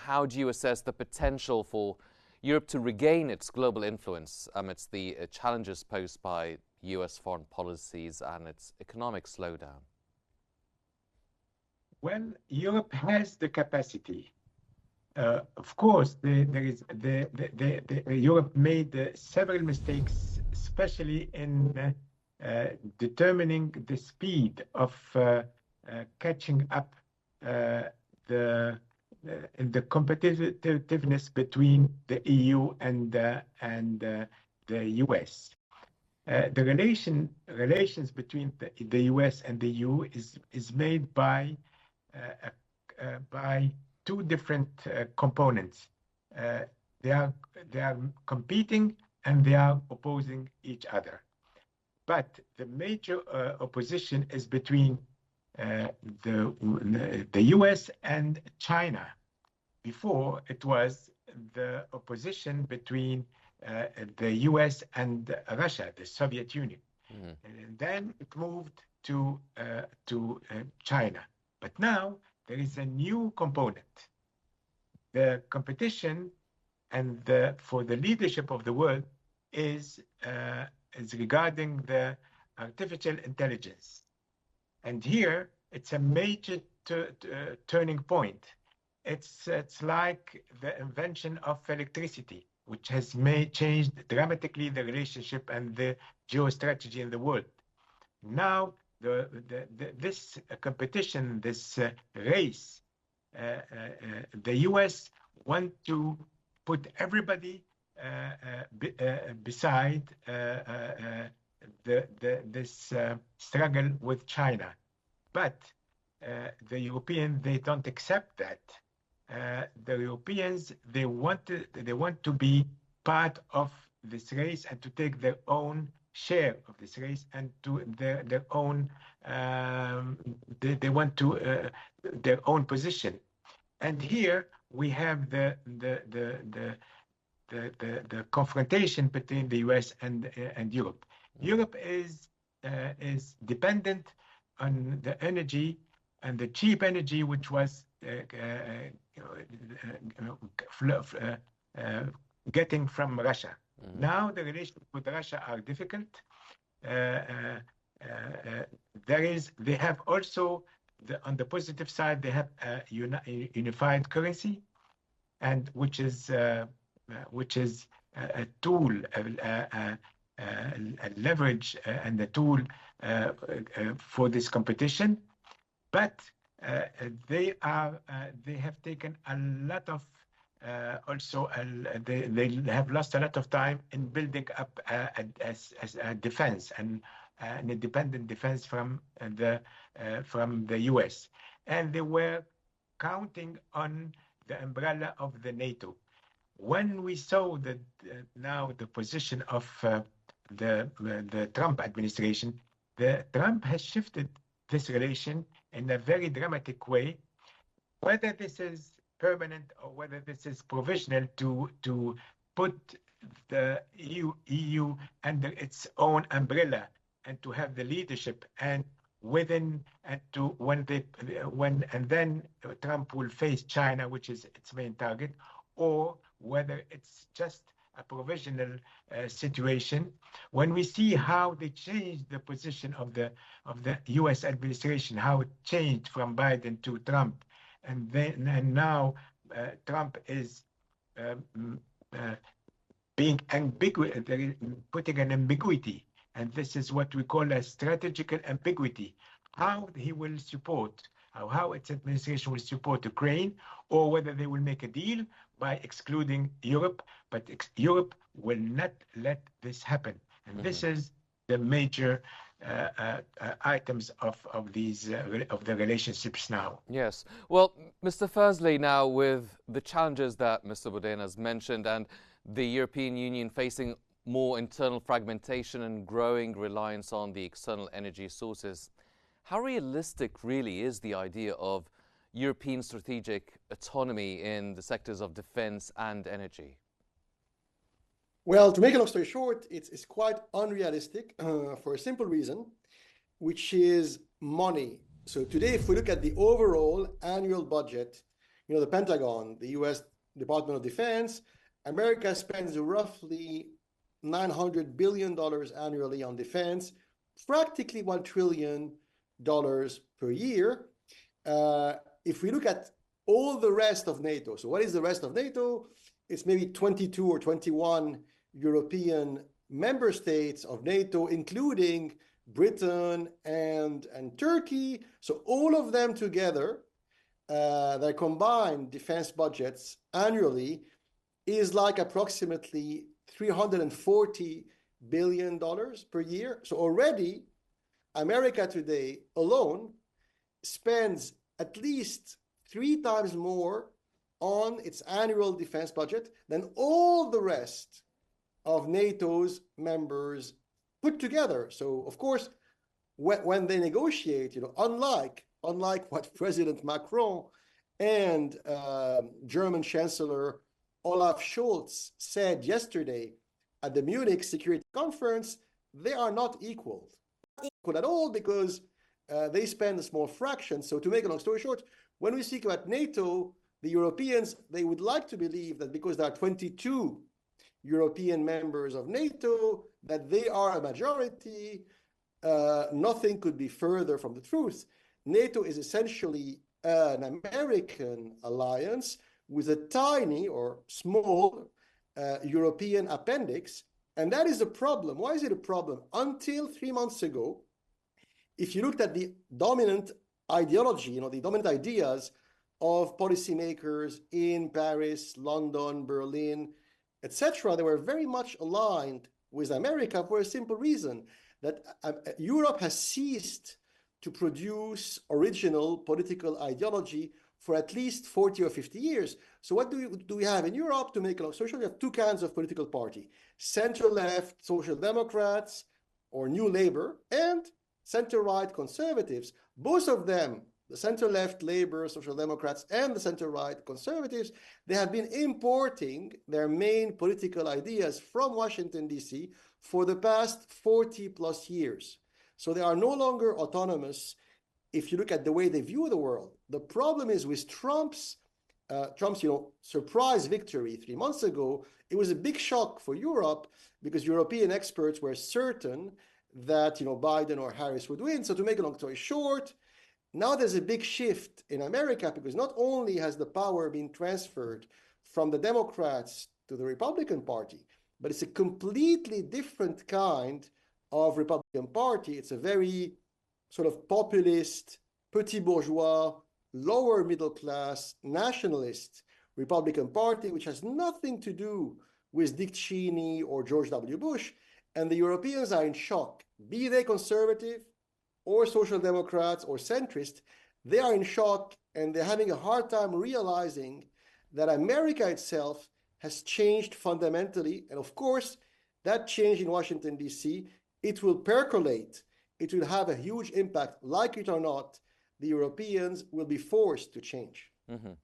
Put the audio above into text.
how do you assess the potential for Europe to regain its global influence amidst the challenges posed by US foreign policies and its economic slowdown? Well, Europe has the capacity. Of course, Europe made several mistakes, especially in determining the speed of catching up the competitiveness between the EU and the US. The relations between the US and the EU is made by two different components. They are competing and they are opposing each other. But the major opposition is between the US and China. Before, it was the opposition between the US and Russia, the Soviet Union. And then it moved to China. But now there is a new component. The competition and for the leadership of the world is regarding the artificial intelligence. And here it's a major turning point. It's like the invention of electricity, which has changed dramatically the relationship and the geostrategy in the world. Now, this competition, this race, the US want to put everybody beside this struggle with China. But the Europeans, they don't accept that. The Europeans, they want to be part of this race and to take their own share of this race and to their own they want to their own position. And here we have the confrontation between the US and Europe. Europe is dependent on the energy and the cheap energy which was getting from Russia. Now the relations with Russia are difficult. They have also, on the positive side, they have a unified currency, and which is a tool, a leverage, and a tool for this competition. But they have taken a lot of they have lost a lot of time in building up a defense and an independent defense from the US, and they were counting on the umbrella of the NATO. When we saw that now the position of the Trump administration, Trump has shifted this relation in a very dramatic way. Whether this is permanent or whether this is provisional to put the EU under its own umbrella and to have the leadership and within and to and then Trump will face China, which is its main target, or whether it's just a provisional situation. When we see how they changed the position of the US administration, how it changed from Biden to Trump, and now Trump is being ambiguous, putting an ambiguity, and this is what we call a strategical ambiguity. How he will support, how its administration will support Ukraine, or whether they will make a deal by excluding Europe, but Europe will not let this happen. And this is the major items of the relationships now. Yes. Well, Mr. Firzli, now with the challenges that Mr. Boudin has mentioned and the European Union facing more internal fragmentation and growing reliance on the external energy sources, how realistic really is the idea of European strategic autonomy in the sectors of defense and energy? Well, to make a long story short, it's quite unrealistic for a simple reason, which is money. So today, if we look at the overall annual budget the Pentagon, the U.S. Department of Defense, America spends roughly $900 billion annually on defense, practically $1 trillion per year. If we look at all the rest of NATO, so what is the rest of NATO? It's maybe 22 or 21 European member states of NATO, including Britain and Turkey. So all of them together, their combined defense budgets annually is like approximately $340 billion per year. So already America today alone spends at least 3 times more on its annual defense budget than all the rest of NATO's members put together. So of course, when they negotiate, unlike what President Macron and German Chancellor Olaf Scholz said yesterday at the Munich Security Conference, they are not equal at all, because they spend a small fraction. So to make a long story short, when we speak about NATO, the Europeans, they would like to believe that because there are 22 European members of NATO, that they are a majority. Nothing could be further from the truth. NATO is essentially an American alliance with a tiny or small European appendix. And that is a problem. Why is it a problem? Until 3 months ago, if you looked at the dominant ideology, the dominant ideas of policymakers in Paris, London, Berlin, etc., they were very much aligned with America for a simple reason, that Europe has ceased to produce original political ideology for at least 40 or 50 years. So what do we have in Europe? To make a long story short, we have 2 kinds of political party: center-left Social Democrats or New Labour, and center-right conservatives. Both of them, the center-left Labour, Social Democrats, and the center-right conservatives, they have been importing their main political ideas from Washington, D.C. for the past 40 plus years. So they are no longer autonomous if you look at the way they view the world. The problem is with Trump's surprise victory 3 months ago. It was a big shock for Europe because European experts were certain that Biden or Harris would win. So to make a long story short, now there's a big shift in America, because not only has the power been transferred from the Democrats to the Republican Party, but it's a completely different kind of Republican Party. It's a very sort of populist, petit bourgeois, lower middle class, nationalist Republican Party, which has nothing to do with Dick Cheney or George W. Bush. And the Europeans are in shock. Be they conservative or social democrats or centrist, they are in shock, and they're having a hard time realizing that America itself has changed fundamentally. And of course, that change in Washington, D.C., it will percolate. It will have a huge impact. Like it or not, the Europeans will be forced to change. Mm-hmm.